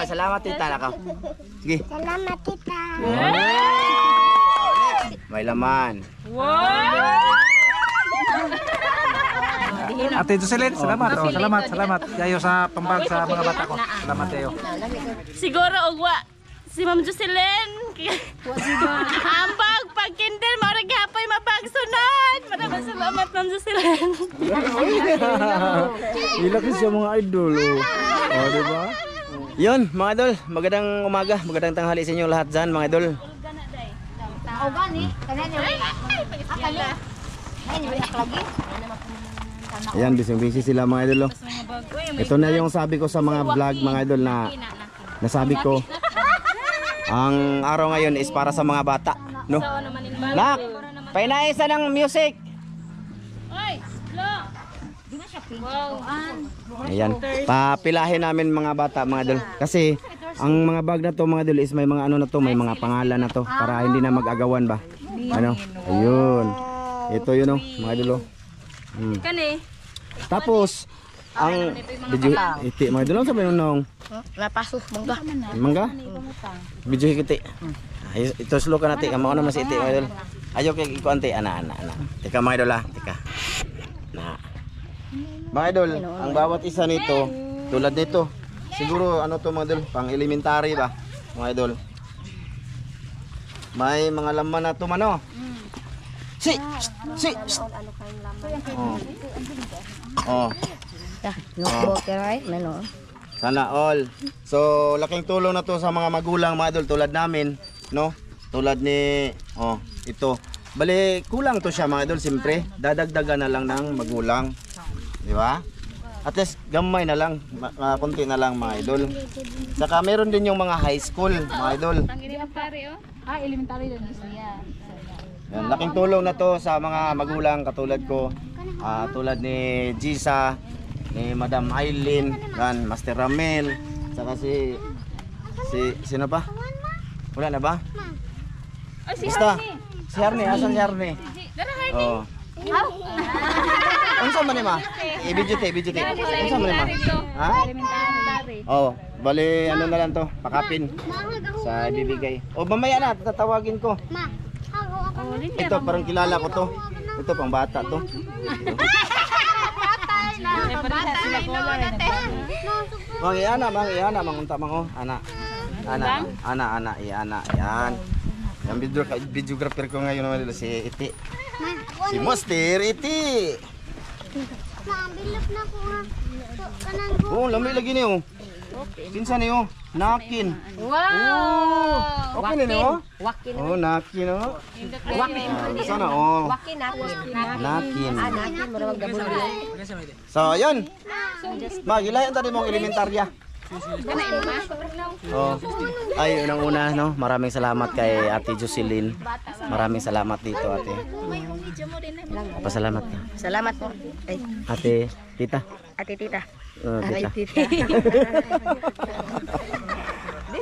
Salamat tita. Nakaw. Sige. Salamat tita. May laman. Ate Jocelyn, salamat. Oh, salamat. Kayo sa pambag sa mga bata ko. Salamat kayo. Siguro ugwa si Ma'am Jocelyn. Ambag pag kindle mo ra gyapon mapagsunod. Maraming salamat Ma'am Jocelyn. Ilak siya mga idol. Oh, di ba? Yun, mga idol, magandang umaga, magandang tanghali sa inyo lahat dyan, mga idol. O gani, kananya. Akala. Ay, lagi. Ayan, busy sila mga idol. Ito na yung sabi ko sa mga vlog mga idol na nasabi ko. Ang araw ngayon is para sa mga bata, no? Nak, painaisa ng music. Ayan, papilahin namin mga bata mga idol. Kasi ang mga bag na to mga idol is may mga ano na to, may mga pangalan na to para hindi na mag-agawan ba. Ano? Ayun. Ito yun oh, mga idol oh. Kani. Tapos ang video iti mga idol sa nung Lapaso, mangga. mangga. Video hikiti. Ay ito slow ka nati kamo na mas iti mga idol. Ayo kay iko ante ana. Tika mga idol ah, tika. Na. Mga idol, ang bawat isa nito tulad nito. Siguro ano to mga idol, pang elementary ba? Mga idol. May mga laman na to mano. Si. Oh. Notebook right, mano. Sana all. So, laking tulong na to sa mga magulang mga idol tulad namin, no? Tulad ni ito. Bali, kulang to siya mga idol, siyempre. Dadagdagan na lang ng magulang. Di ba? At least gamay na lang, konti na lang mga idol. Saka meron din yung mga high school, mga idol. Elementary oh. Elementary din siya. Yan, laking tulong na to sa mga magulang katulad ko. Tulad ni Gisa, ni Madam Aileen, yan, Master Ramel, saka si sino pa? Wala na ba? Ay si Basta, si Harney, asan si Harney? Oh. Ano sa man ma? I-video te. Ano sa man ma? Ha? Elementary. Oh, bali ano na lang to, pakapin sa ibibigay. O mamaya na tatawagin ko. Ma, ako. Ito parang kilala ko to. Ito pang bata to. Mangiana, mangunta mango, ana. Iana, yan. Yung videographer ko ngayon naman si Iti. Si Master Iti. Maambilap na ko ha. Kanang Oh, lamay lagi niyo. Kinsa niyo? Nakin. Wow! Okay na niyo? wakin. Oh, nakin oh. Wakin. Sana oh. Wakin ako. Nakin. Nakin mo rawag gabon. So, yun. Magilayan tadi mong elementarya. Oh. Ay, unang-una no, maraming salamat kay Ate Jocelyn. Maraming salamat dito, Ate. Pasalamat ka. Salamat po. Ay, Ate, tita. ate tita. Tita.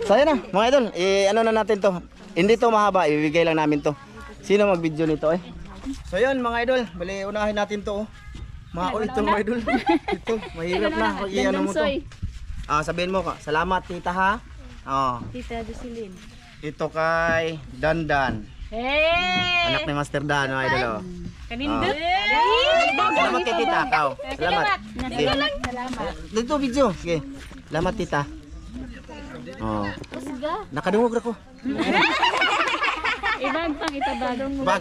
So, yun na, mga idol. Ano na natin to? Hindi to mahaba, ibibigay lang namin to. Sino mag-video nito eh? So, yun mga idol. Bali, unahin natin to. Maul ito mga idol. Ito, mahirap na. Ano mo to? Sabihin mo ka, salamat tita ha. Tita Jocelyn. Ito kay Dandan. Hey! Anak ni Master Dan, mga idol. Kanindot. Salamat kay tita, Kao. Salamat. Sige. Dito video. Sige. Salamat tita. Nakadungog ako. Ibag pang itabagong mo. Bag.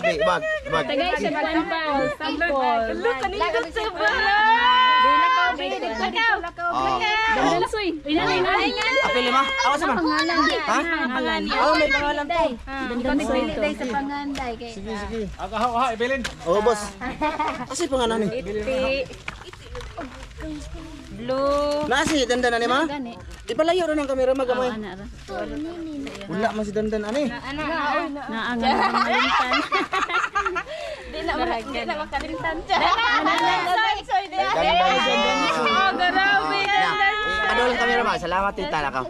Tagay siya palampaw. Sample. Look, kanindot sa bala. Dandan soy. Inanay nga. Apil lima. Awas naman. Ha? May pangalan to. Dandan soy to. Sa panganday kay. Sige. Aha, Evelyn. Boss. Kasi pangalan ni. Blue. Nasi Dandan ani ma? Ipalayo ron ang kamera magamay. Wala man si Dandan ani. Naangan kalimtan. Di na makalimtan. Soy. Oh, grabe. Adol ang kamera ma. Salamat tita nakaw.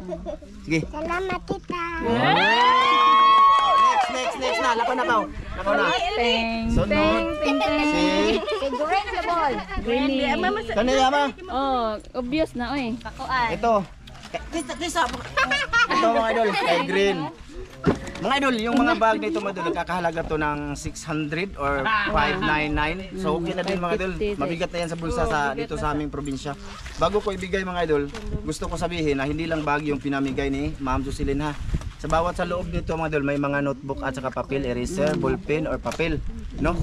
Sige. Salamat tita. Next na. Lakaw na. Sunod. Si Figurine the ball. Really? Kanila ma. Oh, obvious na oy. Ito. Ito mga idol, kay Green. Mga idol, yung mga bag nito mga idol, nagkakahalaga to ng 600 or 599. So okay na din mga idol. Mabigat na yan sa bulsa dito sa aming probinsya. Bago ko ibigay mga idol, gusto ko sabihin na hindi lang bag yung pinamigay ni Ma'am Jocelyn ha. Sa bawat sa loob nito mga idol, may mga notebook at saka papel, eraser, ballpen or papel, no?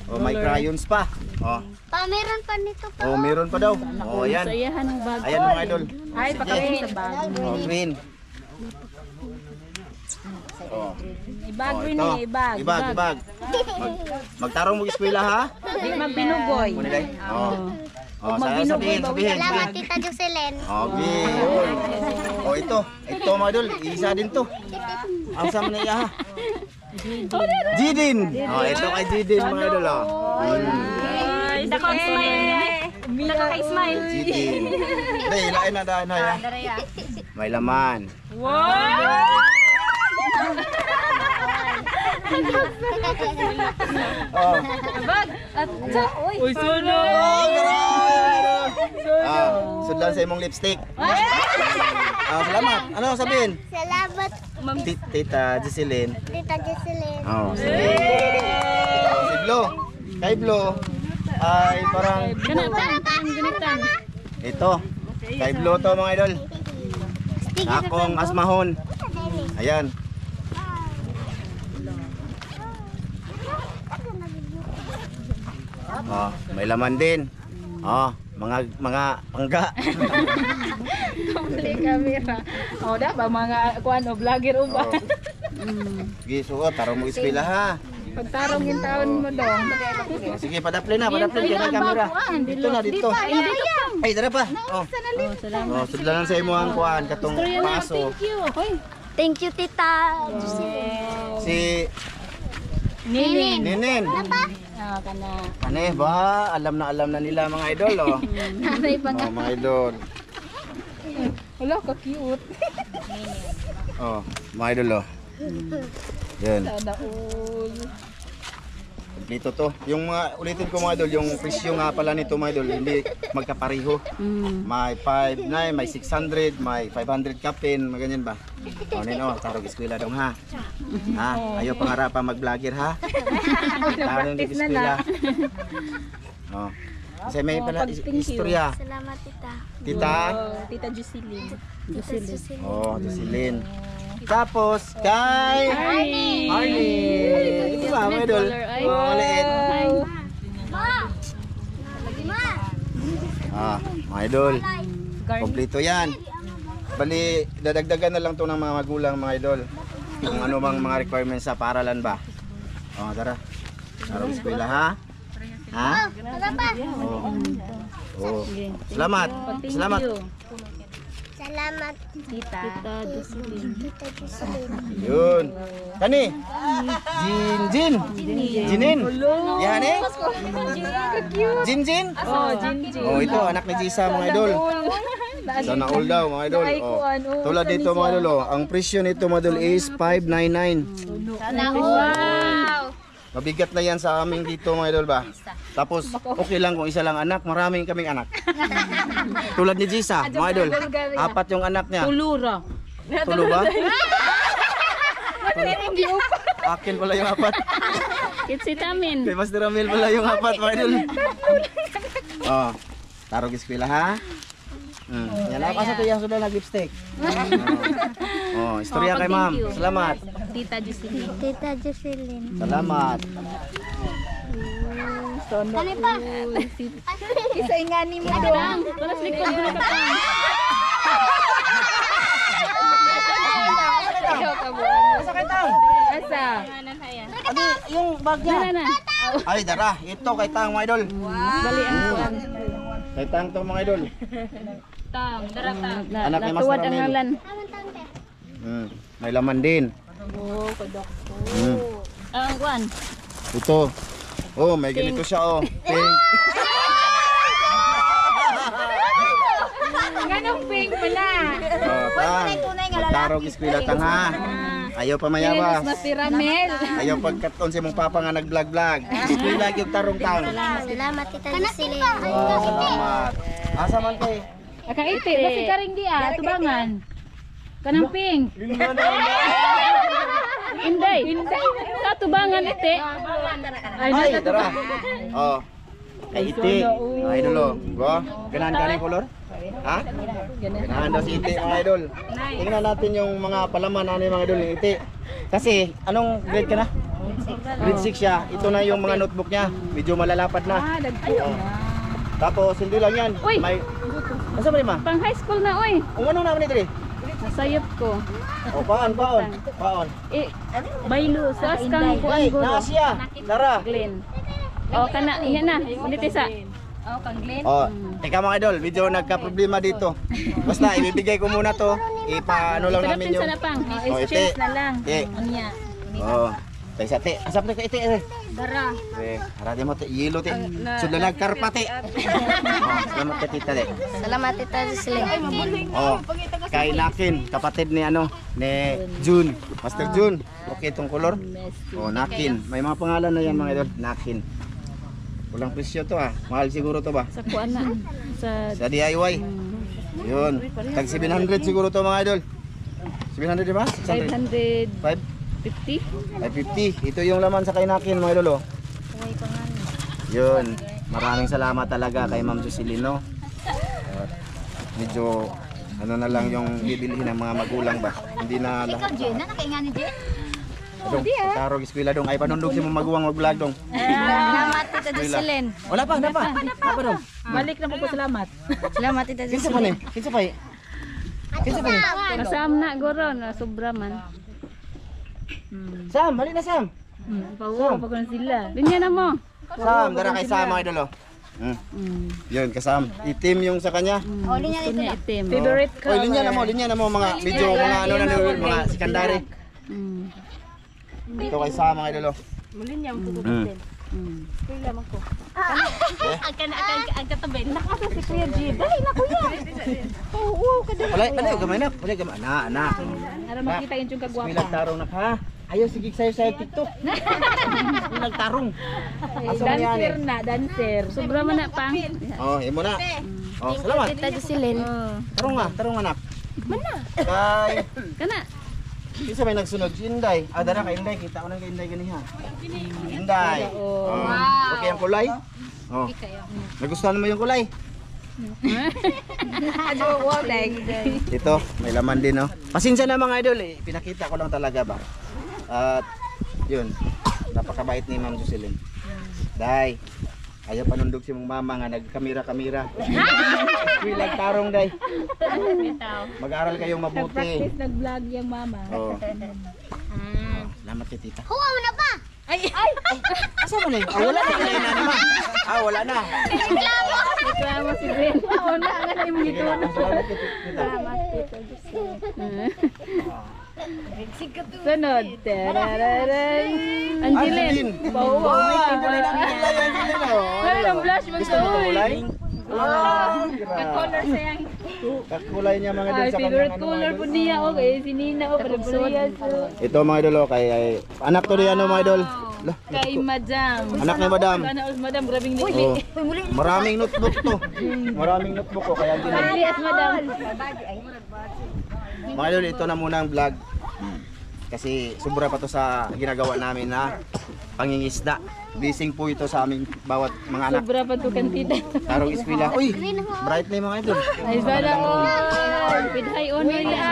O may crayons pa. O. Meron pa nito pa. O meron pa daw. O ayan. Sayahan ng bag. Ayan mga idol. Ay, pakawin sa bag. O green. O. Ibag O, rin ito. eh, ibag. Ibag. Magtarong mo eskwela ha. Di magbinugoy. Muna day. O. O, sabihin. Salamat, Tita Jocelyn. Okay. O ito mga idol, isa din to. Ang sama na iya ha. Jidin. O ito kay Jidin mga idol o. Dako smile. Dako kay smile. Jidin. Day, ilain na daan ha ya. May laman. Wow! Oh. Bag. At uy, suno. Sudlan sa imong lipstick. Salamat. Ano sabihin? Salamat, Tita Jocelyn. Tita Jocelyn. Oh, sige. Si Blo. Kay Blo ay parang Ganitan. ito. Kay Blo to mga idol. Akong asmahon. Ayan. Oh, may laman din. Oh, mga pangga. Mali camera. O da ba mga kuan o vlogger o ba? Sige, suot. Tarong mo eskwela ha. Pagtarong yung taon mo dong. Oh, sige, padaplin na. Kaya ng camera. Dito na, dito. Ay, dara pa. Oh, oh sudlanan sa imo ang kuan. Katong paso. Thank you, Tita Jocelyn. Si Ninin. Ninin. Ah, kana. Ano ba? Alam na nila mga idol, oh. Nanay pa nga. Oh, mga idol. Wala ka cute. Oh, mga idol, oh. Yan. Daul. Dito to. Yung mga, ulitin ko mga idol, yung presyo nga pala nito mga idol, hindi magkapareho. May 5, may 600, may 500 kapin, mga ganyan ba? O, nino, tarog eskwela dong ha. Ha? Ayaw pangarap mag-vlogger ha. Tarog eskwela. Oh. Kasi may pala istorya. Salamat, Tita. Tita? Tita Jocelyn. Tita Jocelyn. Oh, Jocelyn. Tapos kay Arnie. Ito ba, mga idol? Oh, maliit. Mga idol. Kompleto yan. Bali, dadagdagan na lang to ng mga magulang mga idol. Kung ano mang mga requirements sa paaralan ba. Oh, tara. Tarong eskwela ha. Ha? Oh. Oh. Salamat. Salamat. Salamat, Tita Jocelyn. Tita Jocelyn. Yun. Kani? Jin. Jinin. Yan eh. Jin. Oh, Jinjin. Oh, ito anak ni Jisa mga idol. Sana all daw mga idol. Oh. Tulad dito mga idol, oh. Ang presyo nito mga idol is 599. Wow! Mabigat na yan sa amin dito mga idol ba. Tapos okay lang kung isa lang anak, maraming kaming anak. Tulad ni Jisa, mga idol. 4 yung anak niya. Tulura. Tulo ba? Akin pala yung 4. Kitsitamin. Kay Master Ramil pala yung 4 mga idol. Oh, tarog eskwela ha. Yan ako sa tuya sudah nag-lipstick. Oh, istorya kay ma'am. Salamat. Tita Jocelyn. Tita Jocelyn. Salamat. Ano pa? Isa ingani mo dong. Tulas likod mo ka pa. Asa kay Tang? Asa? Adi, yung bag niya. Na. Ay, dara. Ito kay Tang mga idol. Bali ang kuan. Kay Tang to mga idol. Tang, daratang. Anak ni Master Natuwad ang Ramil. ngalan. May laman din. Oh, kodok. Mm. Ang kuan. Ito. Oh, may ganito siya oh. Pink. Ganong pink pala. Oh, Tang. Magtarog eskwela Tang ha. Ayaw pa mayabas. Mas Ramel. Ayaw pagkaton si mong papa nga nag-vlog. Eskwela yung tarong Tang. Salamat, Tita Jocelyn. Oh, salamat. Asa man kay? Akang iti, basi karing di tubangan. Kanang pink. Inday. Katubangan ite. Ay, tara. Oh. Kay iti. Mga idol oh. Go. Ganahan ka na yung color? Ha? Ganahan daw si iti mga idol. Tingnan natin yung mga palaman ano yung mga idol yung iti. Kasi anong grade ka na? Grade 6 siya. Ito na yung mga notebook niya. Medyo malalapad na. Dagko na. Tapos hindi lang yan. Uy! May asa ba ma? Pang high school na oy. Ano naman ito? Nasayop ko. O paon. Eh, baylo sa kang kuan Ay, guro. nasiya. Tara. Glen. O kana, yan na. Unitisa. Oh, kang Glen. Oh, teka mga idol, medyo nagka-problema dito. Basta ibibigay ko muna to. Ipaano lang namin Sarapin yung sa napang. Oh, ite. Exchange na lang. Ite. Anya. Oh. Tay sa te. Asap na ka ite. Dara. Harade mo te, yelo te. Sudla nagkarpa te. Oh, salamat ka tita te. Salamat Tita Jocelyn. Oh, kay Nakin, kapatid ni ano, ni June. Master June. Okay itong color? Oh, Nakin. May mga pangalan na yan mga idol. Nakin. Walang presyo to ah. Mahal siguro to ba? Sa kuan na. Sa Sa DIY. Yun. Tag 700 siguro to mga idol. 700 di ba? 600. 550. 550. Ito yung laman sa kainakin mga idol oh. Yun. Maraming salamat talaga kay Ma'am Jocelyn no. Medyo ano na lang yung bibilihin ng mga magulang ba. Hindi na lahat. Ikaw, Jen, nakakainga ni Jen? Dong, tarog eskwela dong. Ay panundog si mong maguwang mag-vlog dong. Salamat Tita Jocelyn. Wala pa, na pa dong. Balik na po salamat. Salamat Tita Kinsa pa Jocelyn. ni? Kinsa pa? Kinsa pa ni? Kasam na guro na sobra man. Sam, balik na Sam. Pawo pa ko na sila. Linya na mo. Sam, dara kay Sam mga idol oh. Yun, kasam. Itim yung sa kanya. O, linya dito na. Itim. Favorite color. Oy, linya na mo mga video mga ano na nilulul, mga sikandari. Ito kay Sam mga idol. Mulinya mo ko Mm. din. Kuya man ko. Ang katabi. Nakasa si Kuya G. Dali na kuya. Oo, kadali. Wala gamay na. Wala gamay na. Para makita yung kagwapa. Bilang tarong na ka. Ayaw sige sayo TikTok. Bilang tarong. Asa mo yan? Dancer na, dancer. Sobra man na pang. Oh, imo na. Oh, salamat. Tita Jocelyn. Tarong anak. Mana? Kay Kana. Isa may nagsunod si Inday. Dara kay Inday, kita ko nang kay Inday ganiha. Inday. Oh. Okay ang kulay? Oh. Nagustuhan mo yung kulay? Ito, may laman din no. Pasensya na mga idol, pinakita ko lang talaga ba. At yun, napakabait ni Ma'am Jocelyn. Day, ayaw panundog si mong mama nga nagkamera-kamera. Wilag tarong day. Mag-aaral kayong mabuti. Practice nag-vlog yung mama. Oh. Salamat kay tita. Huwag mo na pa! Asa mo na yun? Wala na naman. Wala na. Reklamo si Gwen. Oo na, nga na yung gito na. Salamat kay tita. Sunod. Tararay. Angeline. Wow. Ay, ang blush mo Gusto mo to. kulay? Ka-color sayang. Kakulay niya mga idol Ay, sa favorite kanyang ano, color mga po idol. niya. Okay, si Nina. Oh, pala-pala Ito mga idol oh, kay anak to ni ano mga idol. Lah, Kay Madam. anak ni Madam. Sana all Madam, grabing Oh, likli. maraming notebook to. Maraming notebook ko kaya din. Likli as Madam. Mga idol, ito na muna ang vlog. Kasi sobra pa to sa ginagawa namin na pangingisda. Blessing po ito sa aming bawat mga anak. Sobra pa to kantida. Tarong eskwela. Uy, bright na yung mga idol. Ay, sana all. With high honor niya.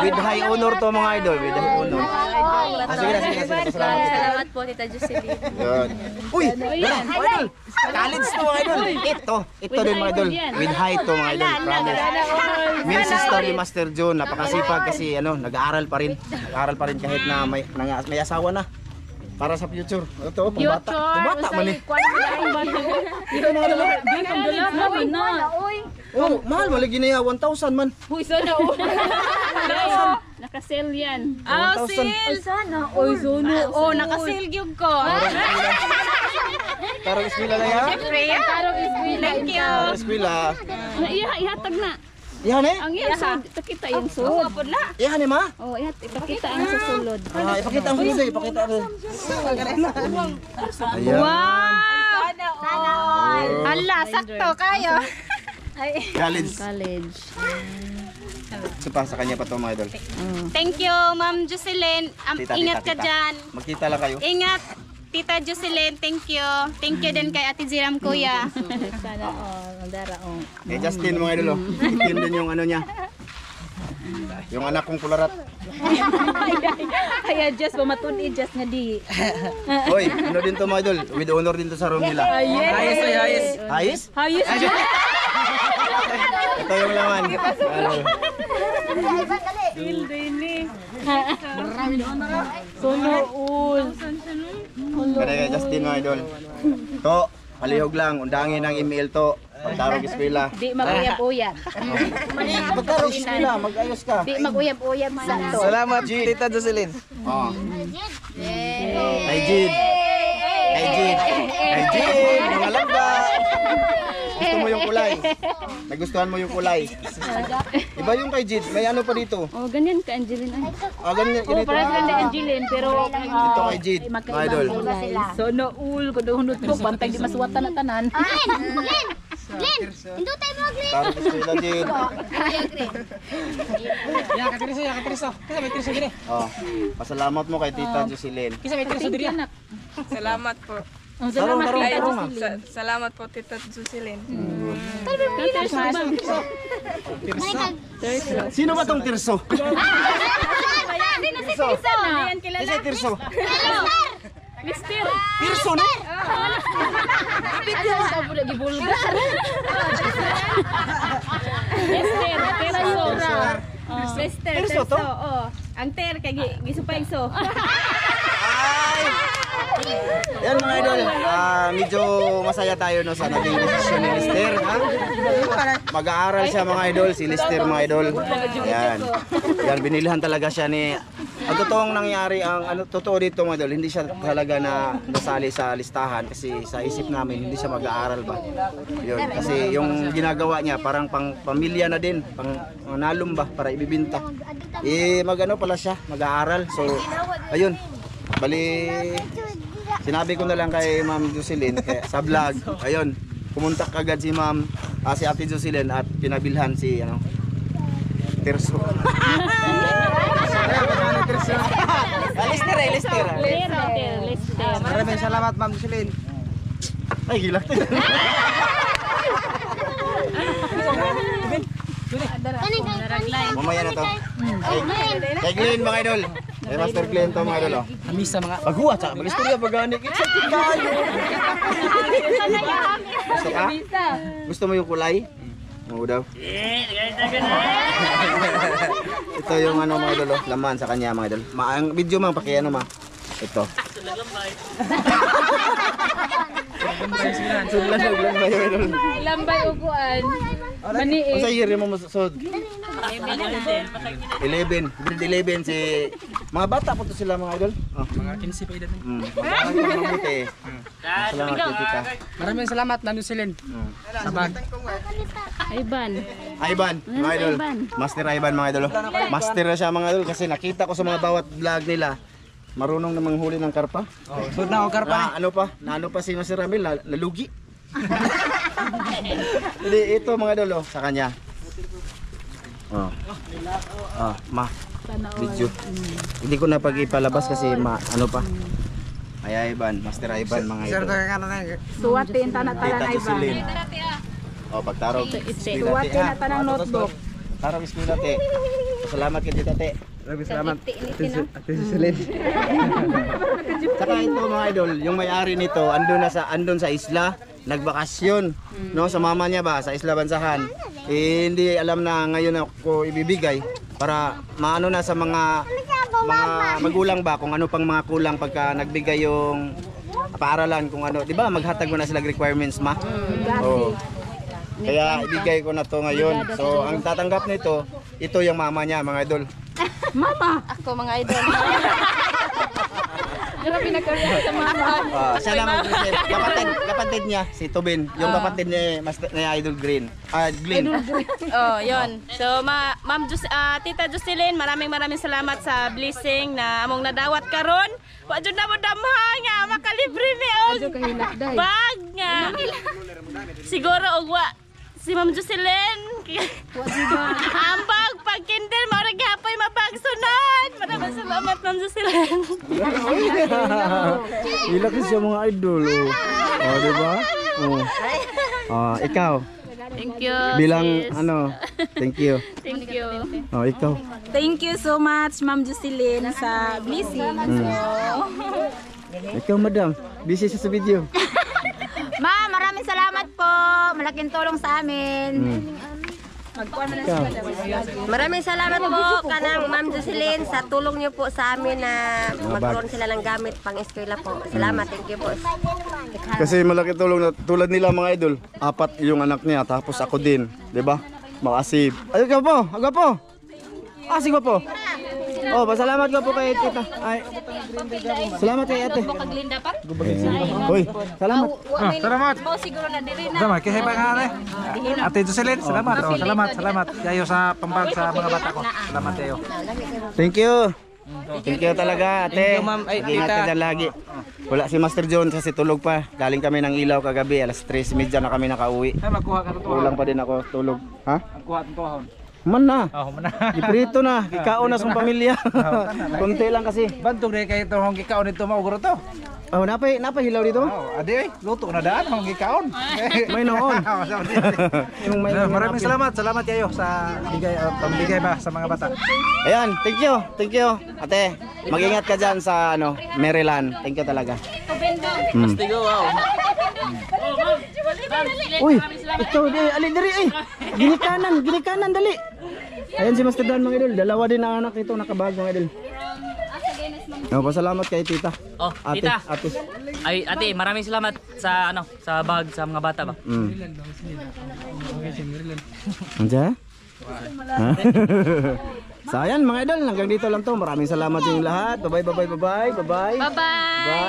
With high honor to mga idol. With high honor. Sige na. Salamat po Tita Jocelyn. Yun. Uy, Ayan. idol. College to mga idol. Ito din mga idol. With high to mga idol. Promise. Sana all. Min sister ni Master John, napakasipag kasi ano, nag-aaral pa rin. Nag-aaral pa rin kahit na may asawa na. Para sa future. Ito, pambata. Pambata man eh. Ito mga idol. Doon ang dala namin na. Oh, mahal malagi na 1,000 man. Uy, sana all. Naka-sell yan. 1,000. Sana. Uy, sana. Oh, nakasil gyud ko. Tarong eskwela na yan. Tarong is Thank you. Tarong eskwela. Ihatag na. Yan eh. Ang iya so, ipakita yung sulod. Yan eh ma. Oh, ipakita ang sa sulod. Ipakita ang susunod. Ipakita ang Ayan. Sana all. Oh. Hala, sakto kayo. College. College. Supa sa kanya pa to mga idol. Thank you, Ma'am Jocelyn. Tita, Ingat tita, ka tita. dyan. Magkita lang kayo. Ingat, Tita Jocelyn. Thank you. Thank you din kay Ate Ziram, kuya. Sana mandara Eh Justin mga idol. Yun din yung ano niya. Yung anak kong kularat. Kaya just pamatun just nga di. Hoy, ano din to mga idol? With honor din to sa room nila. Ayos, ayos. Ayos? Hayos. Ito yung laman. Ano? Sunool. Kaya kay Justin mga idol. To, palihog lang. Undangin ang email to. Pagtarog eskwela. Di maguyab-uyab. Pagtarog eskwela, mag-ayos ka. Di maguyab-uyab sa to. Salamat, Tita Jocelyn. Oh. Kay Jid. Kay Jid. Kay Jid. Mga lamba. Gusto mo yung kulay. Nagustuhan mo yung kulay. Iba yung kay Jid. May ano pa dito. Oh, ganyan ka Angeline. Ay. Ah, ganyan. Oh, Ganito. parang ganda Angeline pero Ito kay Jid. Mga idol. Sunool ko doon ko bantay di masuwatan na tanan. Tarog eskwela Jid. Ya, katriso. Kisa may triso dire. Oh. Pasalamat mo kay Tita Jocelyn. Kisa may triso dire. Salamat po. Oh, Tarong, salamat tarong, kay tarong. Salamat po, Tita Jocelyn. Sino ba tong tirso? Tirso. Ayan kilala. Kasi tirso. Mister. Tirso na? Sa bula gibulgar. Mister, Perso. Mister, Perso to? Oh, ang ter kay gisupay so. Yan mga idol, medyo masaya tayo no sa naging desisyon ni Lister, ha? Mag-aaral siya mga idol, si Lister mga idol. Yan. Yan binilhan talaga siya ni ang totoong nangyari, ang ano totoo dito mga idol, hindi siya talaga na nasali sa listahan kasi sa isip namin hindi siya mag-aaral ba. Yun, kasi yung ginagawa niya parang pang pamilya na din, pang nalum ba para ibibinta. Magano pala siya, mag-aaral. So ayun. Bali, sinabi ko na lang kay Ma'am Jocelyn sa vlog, ayun, pumunta kagad si Ma'am, si Ate Jocelyn at pinabilhan si ano, Tirso. Lister. Maraming salamat, Ma'am Jocelyn. Ay, gilak. Mamaya na to. Kay Glenn mga idol. Kay Master Glenn to mga idol. Amisa mga Paghuwa, tsaka mag-istorya pag-anik. It's a tayo. Gusto mo yung kulay? Oo daw. Ito yung ano mga idol, laman sa kanya mga idol. Ang video mang pakiano ma. Ito. Sudlan ba yung idol? Lambay uguan. Mani Kung sa year mo masasod? 11. Grade 11 si... Mga bata po to sila mga idol. Oh. mga 15 pa edad. Mag-aaral ka mabuti. Salamat kay tita. Maraming salamat, Ma'am Jocelyn. Sabag. Iban. Ivan, mga idol. Master Ivan mga idol. Master na siya mga idol kasi nakita ko sa mga bawat vlog nila. Marunong namang huli ng karpa. Oh, sud na ako karpa. Na ano pa si Master Ramil, nalugi. Hindi, ito mga idol sa kanya. Ma. Video. Hindi ko na pag-ipalabas kasi ano pa. Ay Ivan, Master Ivan mga Sir, idol. ka na. Suwatin tanang Tita tanan Jocelyn. Iban. Pagtarog. Suwatin na tanang notebook. Tarog eskwela te. Salamat kay Tita Te. Maraming salamat. Ate Jocelyn. Saka ito mga idol, yung may-ari nito andun sa isla, nagbakasyon, no, sa mama niya ba sa Isla Bansahan. Hindi alam na ngayon ako ibibigay para maano na sa mga magulang ba kung ano pang mga kulang pagka nagbigay yung paaralan kung ano, 'di ba? Maghatag mo na sila requirements ma. Oh. Kaya ibigay ko na to ngayon. So ang tatanggap nito, ito yung mama niya mga idol. Ako mga idol. Grabe na kaya sa mama. Siya na mag-present. Kapatid niya, si Tobin. Yung kapatid ni Idol Green. Glenn. Oh, yon. So, Ma'am Tita Jocelyn, maraming salamat sa blessing na among nadawat karon. Wa jud na mo damha nga makalibre mi og bag nga. Siguro og wa si Ma'am Jocelyn. Ang bag pa pag-kindle, maurag hapoy mapagsunod. Maraming salamat, Ma'am Jocelyn. Ilaki siya mga idol. Oh, di ba? Oh. Ikaw. Thank you. Bilang sis. thank you. Thank you. Oh, ikaw. Thank you so much, Ma'am Jocelyn, sa blessing. Ikaw, madam. Busy siya sa video. Ma'am, maraming salamat po. Malaking tulong sa amin. Ikaw. Maraming salamat po kanang Ma'am Jocelyn sa tulong niyo po sa amin na magkaroon sila ng gamit pang eskwela po. Salamat, thank you po. Kasi malaki tulong na tulad nila mga idol. 4 yung anak niya tapos ako din, 'di ba? Makasib. Ay, ikaw po. Aga po. Sige po. Oh, pasalamat ka po kay tita. Ay. Salamat kay ate. Paglinda pa? Hoy, salamat. Salamat. Oh, siguro na diri na. Salamat. Kaya ba nga Ate Jocelyn, salamat. Salamat. Kayo sa pambag sa mga bata ko. Salamat kayo. Thank you. Thank you talaga, ate. Ingat ka dyan lagi. Wala si Master John kasi tulog pa. Galing kami ng ilaw kagabi. Alas 3:30 na kami nakauwi. Ay, magkuha ka ng tuhon. Kulang pa din ako tulog. Ha? Magkuha ng tuhon. Man na. Mana? Iprito na. Ikaon na sa pamilya. Konti lang kasi. Bantog na kayo itong gikaon nito mauguro to. Oh, napahilaw dito? Adi, luto na daan ang gikaon. May noon. Yung may Maraming salamat kayo sa pambigay ba sa mga bata. Ayan, thank you. Thank you. Ate, mag-ingat ka dyan sa Maryland. Thank you talaga. Uy, ito, ali dali ay. Ginikanan dali. Ayan si Master Dan mga idol. Dalawa din ang anak ito nakabag mga idol. Pasalamat kay tita. Oh, Ate, tita. ate. Ay, ate, maraming salamat sa sa bag sa mga bata ba. Anja? So ayan mga idol, hanggang dito lang to. Maraming salamat sa inyong lahat. Bye bye. Bye-bye.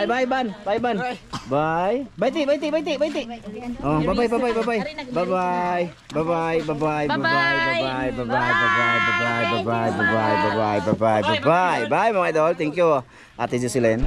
Bye ban. Bye ban. Bye. Bye ti. Oh, bye. Bye mga idol. Thank you. Ate Jocelyn.